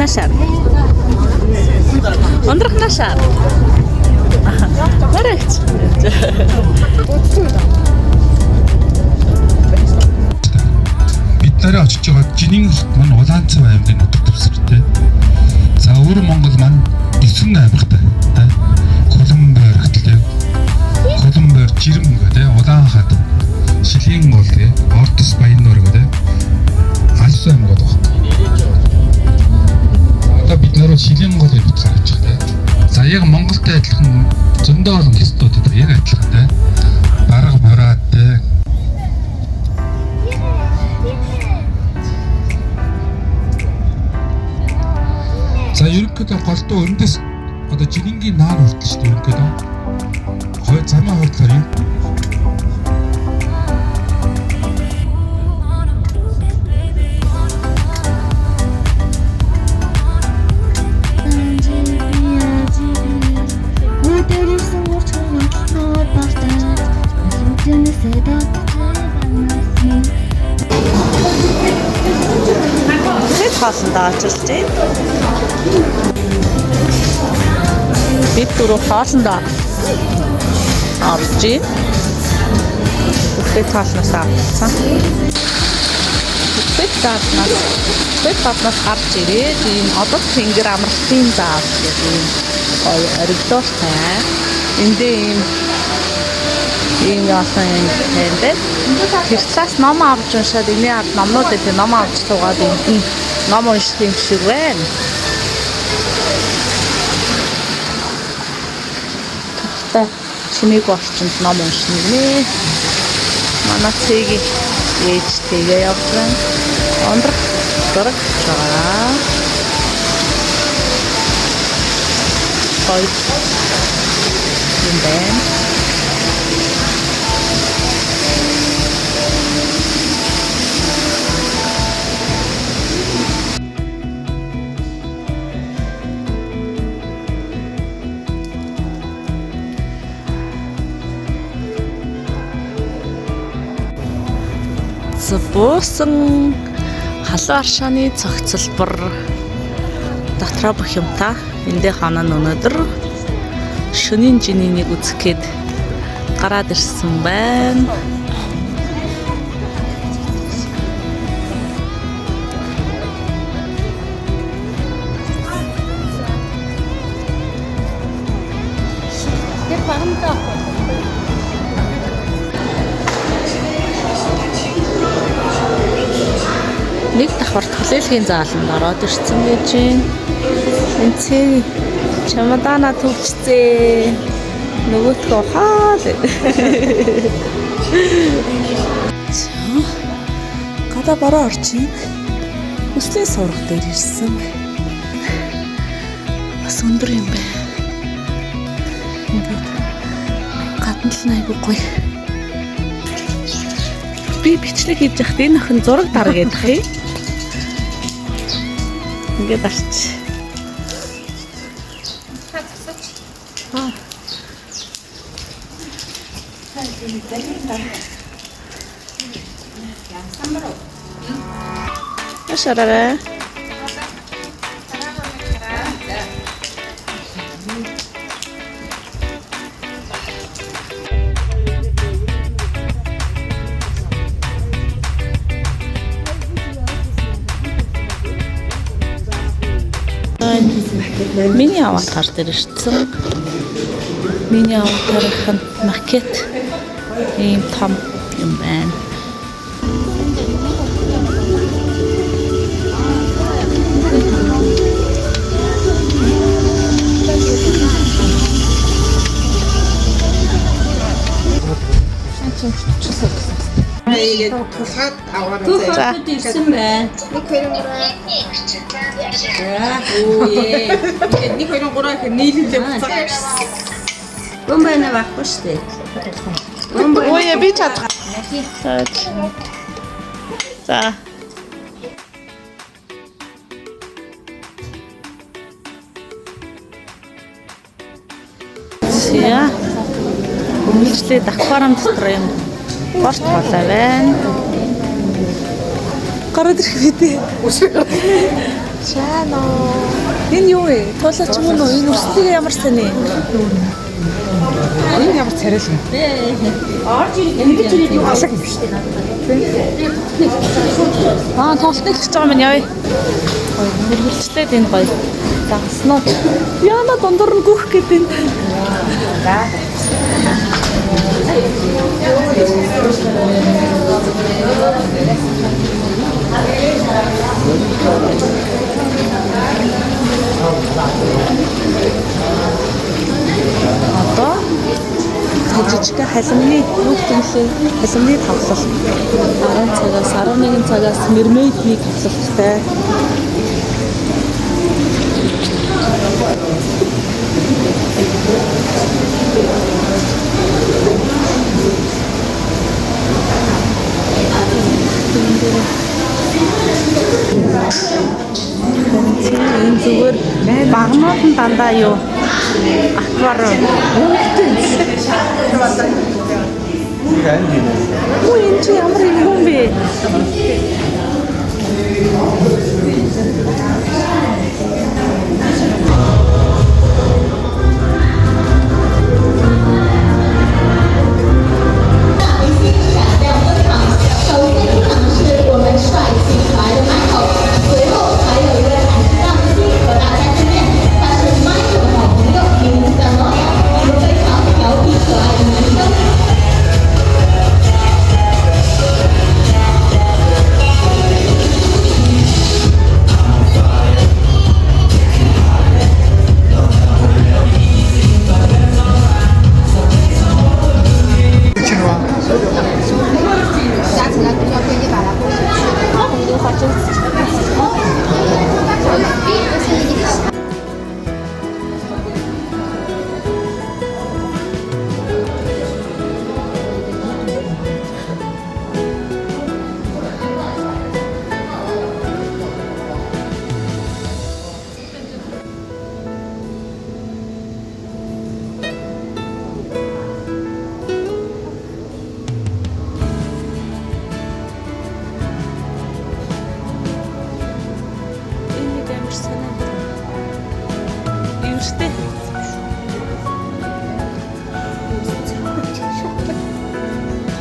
нашаар. Ундрах нашаар. Марагч. Бид нараа очиж байгаа Жинийн мань Улаанцав аймгийн нутаг дэвсгэртэй. За өөр Монгол маань 9 аймагтай. Колумбор гэтлээ. Колумбор Жирэм гэдэг Улаанхад Шилийн гол гэ Ортос Баяннуур гэдэг алс аймагуд байна. Одоо бид нараа Шилийн голыг буцааж авчих тийм. За яг Монголтой адилхан зөндөө олон хэстүүд яг адилхан тийм. Бараг мораатай. За ерөнхийдөө голдуу өрнөс одоо Жирингийн наар хүртэл шүү дээ ерөнхийдөө. Хой замаа хүртэл юм. Хоолндоо очилж байна. Бид түрүү хоолндоо орж байна. Бүхэл хоолноос авсан. Бүхэл хоолноос гарч ирээд ийм одод тэнгэр амралтын зал гэдэг ийм гоё оригдолтой. Эндээ ийм яасан юм бэ? Тэр цаас ном авч уншаад энэ ард номнуудыг тэр ном авч тугаад энэ ном унших юм шиг байна. Тэгтээ чимээг орчинд ном уншина нэ. Манай цэгийн ээжтэйгээ явж байна. Ондрох зураг чараа. Гоё юм байна. Буусан халуун аршааны цогцлбор дотроо бүх юмтай эндээ ханаа өнөөдөр шөнийн жинийг үзэхэд гараад ирсэн байна. Нэг давхар төлөөлхийн зааланд ороод ирсэн гэж байна. Энд цэг чемодана төвчцээ. Нөгөөдгөө хаал. Гадаа бороо орчин. Өслийн сурах дээр ирсэн. Бас өндөр юм байна. Гадна л айгүй гоё. Би бичлэг хийж яхад энэ охин зураг дараад ядах юм. Ингээд арч. Ашараа. Миний аватар дээр ирсэн. Миний аватарын макет ийм том юм байна. 이게 사 나와라. ирсэн байна. Оо ээ. Нэг хоёрын гурав их нийлүүлээ буцаа. Гүн байна байхгүй шүү дээ. Ой, я би чадах. За. Яа. Өмнөчлээ давхарам дотор юм. Борт болоо байна. Гараад ирэх бидээ. Чано. Энэ юу вэ? Туулаач мөн үү? Энэ өрсөлдөг ямар сони? Энэ ямар царайлан. Орж ингэж ирээд юу алаг юм шүү дээ. Тоглолтыг хийж байгаа маань явъя. Гоё, хөргөлжтэй энэ гоё. Загснаа. Яна дундуур нь гүөх гэдэг энэ. Одоо жижиг халимны юу гэмлээ халимны тоглолт 10 цагаас 11 цагаас мермейдний тоглолттой. Энэ зүгээр багнууд нь дандаа юу аквариум. Ой энэ чи ямар юм бэ?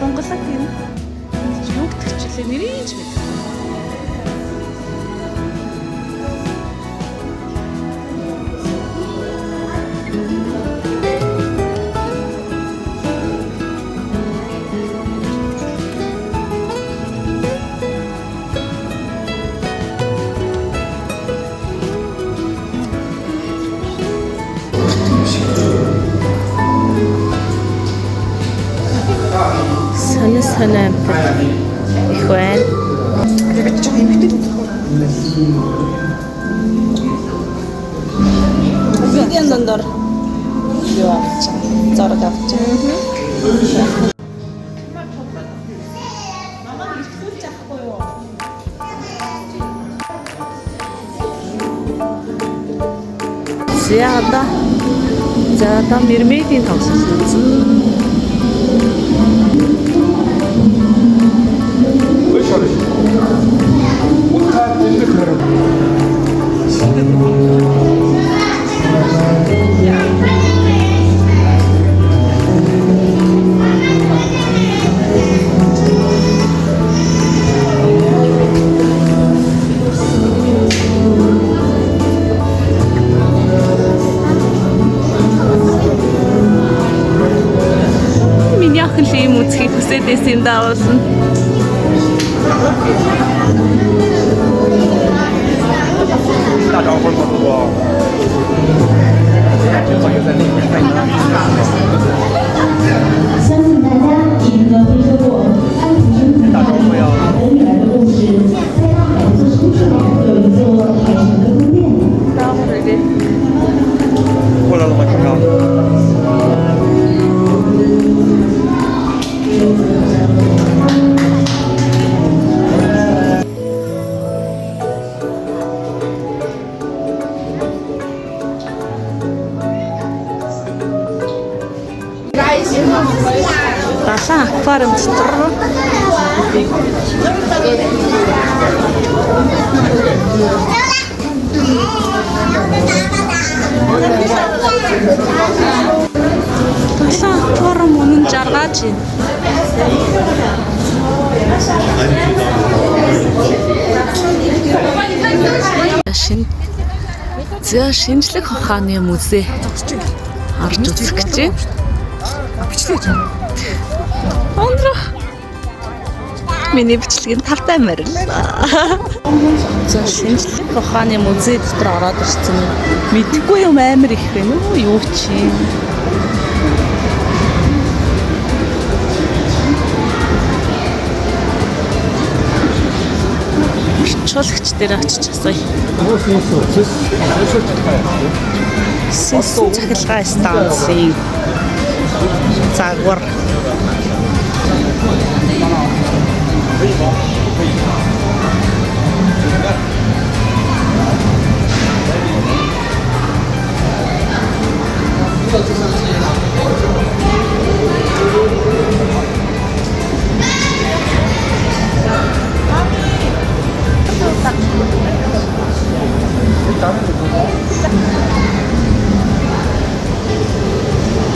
Тонголог юм. Юу гэдэгчлээ нэрийг ч мэд. Санаа их байна. Видеон дондор юу авч зураг авч. За одоо мермейдийн тоглолт үзсэн. Миний охин л юм үзхийг хүсээд байсан юм даавуулна. Далайн аквариум дотор За шинжлэх ухааны музей орж үзэх гэж байна. Бичлээж. Ондроо. Миний бичлэгийн тавтай мариллаа. За шинжлэх ухааны музей дотор ороод ирсэн. Мэдхгүй юм амар их байна уу? Юу чи? Орчуулагч дээр очиж асууя. Сэсэн цахилгаан станцын загвар.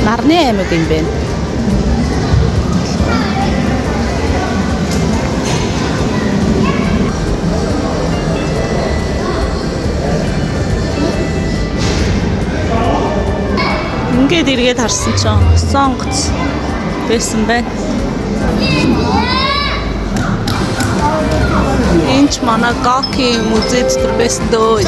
Нарны аймаг юм байна. Ингээд эргээд харсан чинь сонгоц байсан байна. Энд ч манай Гоки музей дотор байсан дөө.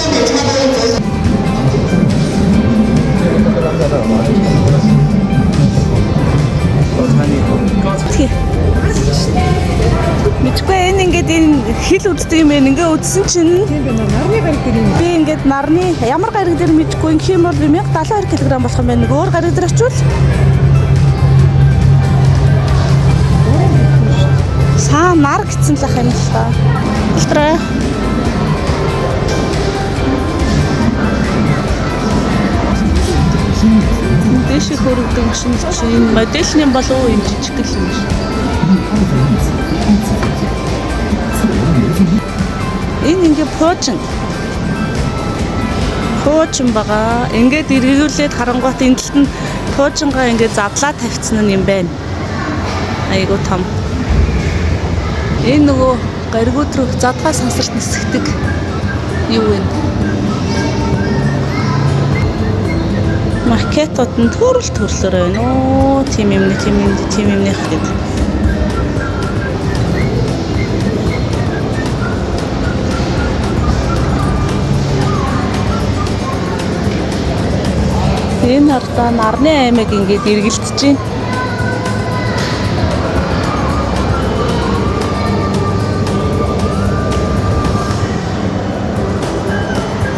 Мэдгүй энэ ингээд энэ хил үздэг юм байна. Ингээ үзсэн чинь Нарны гариг дээр юм. би ингээд нарны ямар гариг дээр мэдгүй инх юм бол 1072 кг болох юм байна. Нэг өөр гариг дээр очивол саа нар гэсэн л ах юм л та. Үлтрээ. Дэши хөрөгдөг машин чинь модельны болов уу юм жижиг л юм шиг. Энэ ингээ пуужин байгаа. Ингээд эргүүлээд харангуут энэ талд нь пуужингаа ингээ задлаа тавьчихсан юм байна. Айгуу том. Энэ нөгөө гаригууд руу задгаа сансарт нисгдэг юу вэ? Маркетууд нь төрлөөр байна. Оо, тийм юмны хадад. Энэ ардаа нарны аймаг ингээд эргэлдэж байна.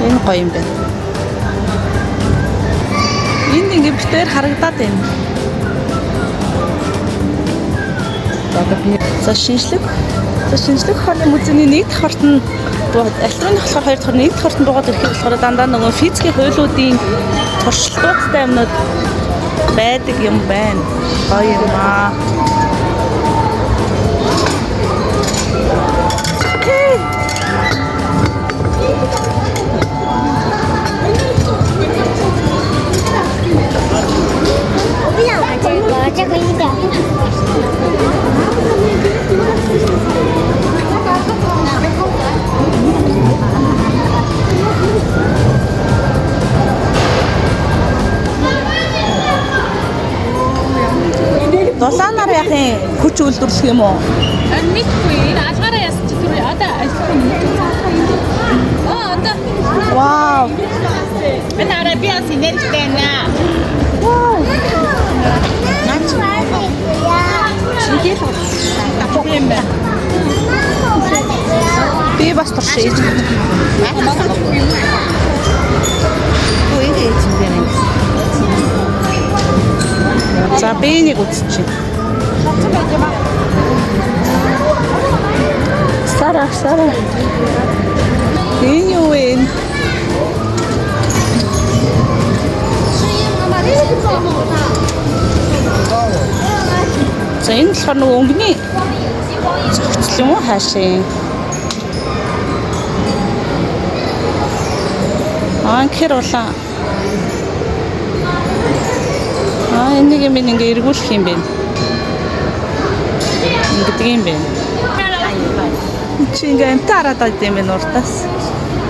Энэ гоё юм байна. Энд ингээд битээр харагдаад байна. За шинжлэх ухааны музейний нэг давхарт нь альтрууны болохоор хоёр давхар нэг давхарт нь буугаад ирэхэд болохоор дандаа нөгөө физикийн хуйлуудын туршилтуудтай юмнууд байдаг юм байна. Гоё юм аа. Дулаанаар яхин хүч үйлдвэрлэх юм уу? Мэдгүй энэ алгаараа яасан чи түр одоо одоо Вау. энэ арабиас энерги байна. Вау. юм байна. Би бас туршиж. За би нэг үзчих. Сара. Энэ юу вэ? За энэ болохоор нөгөө өнгөний зохицол юм уу хаашаа? Анхэр улаан. Энийг юм ингээ эргүүлэх юм бэ? Ингэдэг юм бэ? Чи ингээ амтаа хараад байд юм бэ нуртаас?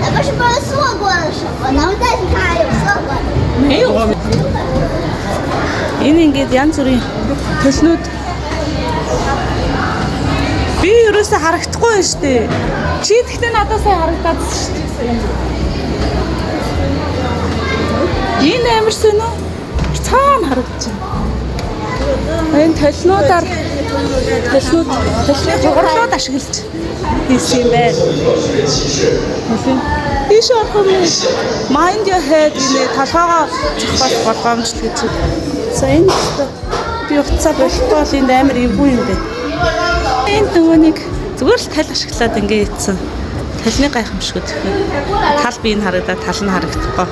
那不是不是说过的什么呢？但是他还有说过的。 Энэ ингээд янз бүрийн төлнүүд би ерөөсөө харагдахгүй байна шүү дээ. Чи тэгтээ надад сайн харагдаад шүү дээ. Энэ амар сонио. Цаана харагдаж байна. Энэ төлнүүдээр төлнөө жугарлууд ашиглаж хийсэн юм байна. Иш орхон mind your head гэнэ талхаага зохиол болгоомжл гэж. За энэ би уцаа болтол бол энэ амар эвгүй юм бэ. Энэ нөгөөнийг зүгээр л тал ашиглаад ингэ ийдсэн. Талны гайхамшиг гэх юм. Тал би энэ харагдаад тал нь харагдахгүй.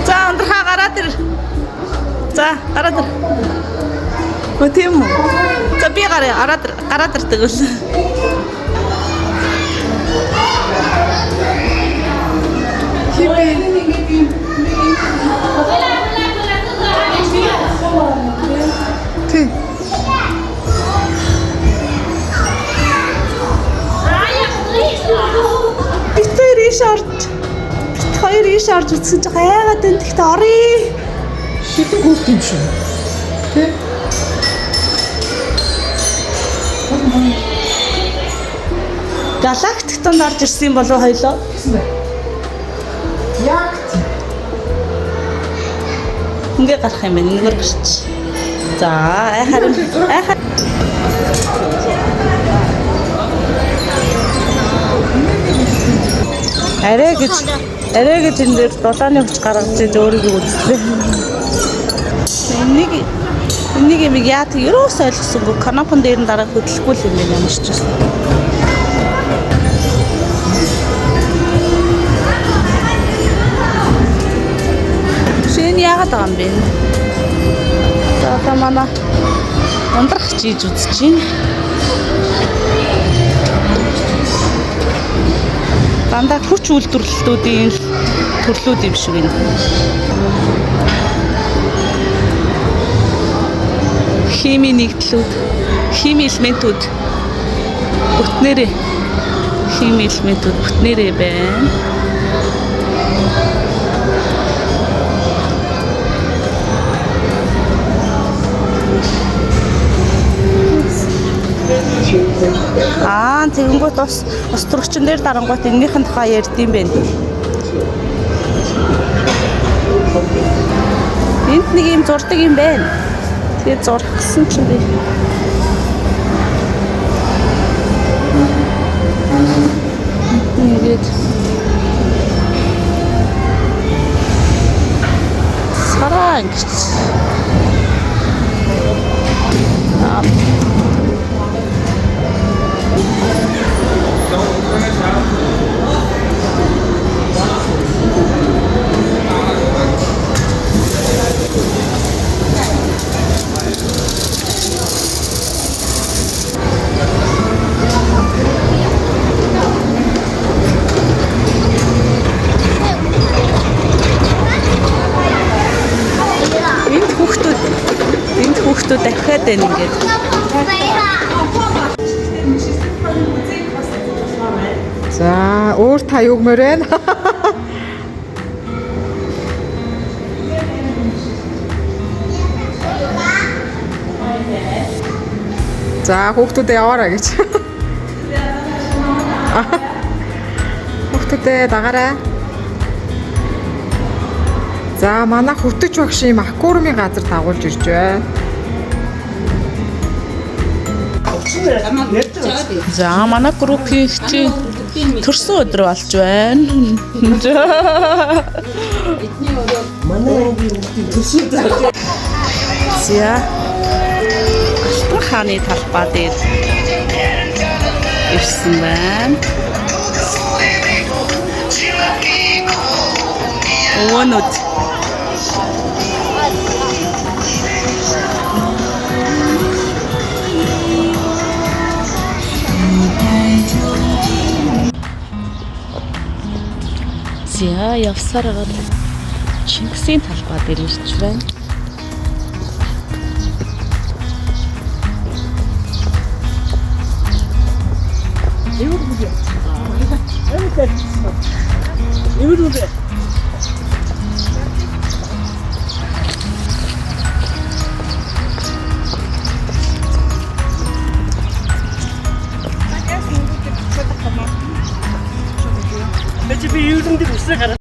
За ундрахаа гараад ир. За гараад ир. Өө тийм үү. За би гараад ирдэг үл. Тий. Бит хоёр иш орж үзсэн чи хайгаад энэ тэгтээ оръё. Шилэн хүүхд юм шиг. Тий. Галактикт орж ирсэн болов хоёлоо. Яг Ингээ гарах юм байна. Нэгээр гарч. За харин арай гэж энэ дээр дулааны хүч гаргаж иж өөрийгөө үзлээ. Энийг юм яа тэг ерөөс ойлгосонгүй канапан дээр нь дараа хөдлөхгүй л юм байна ямар ч гэсэн. Шин яагаад байгаа юм бэ? За та манай ундрах чийж үзэж байна. Дандаа хүч үйлдвэрлэлтүүдийн төрлүүд юм шиг байна. Хими нэгдлүүд, хими элементүүд бүтнээрээ байна. Тэгэнгүүт бас турчин дээр дарангуут эннийхэн тухай ярьдсан байна. Энд нэг юм зурдаг юм байна. Тэгээд зурх гэсэн чинь би ингээд сараа ингэж хүүхдүүд дахиад байна ингээд. За, өөр та юу гэмээр байна? За, хүүхдүүдээ яваарай гэж. Хүүхдүүдээ дагаарай. За, манай хөтөч багш ийм аквариумын газар дагуулж ирж байна. За манай группийн хичээл төрсөн өдөр болж байна. За Алтан хааны талбай дээр ирсэн байна. Өвөнүүд За явсаар гал Чингисийн талбай дээр ирж байна. Юу гараа.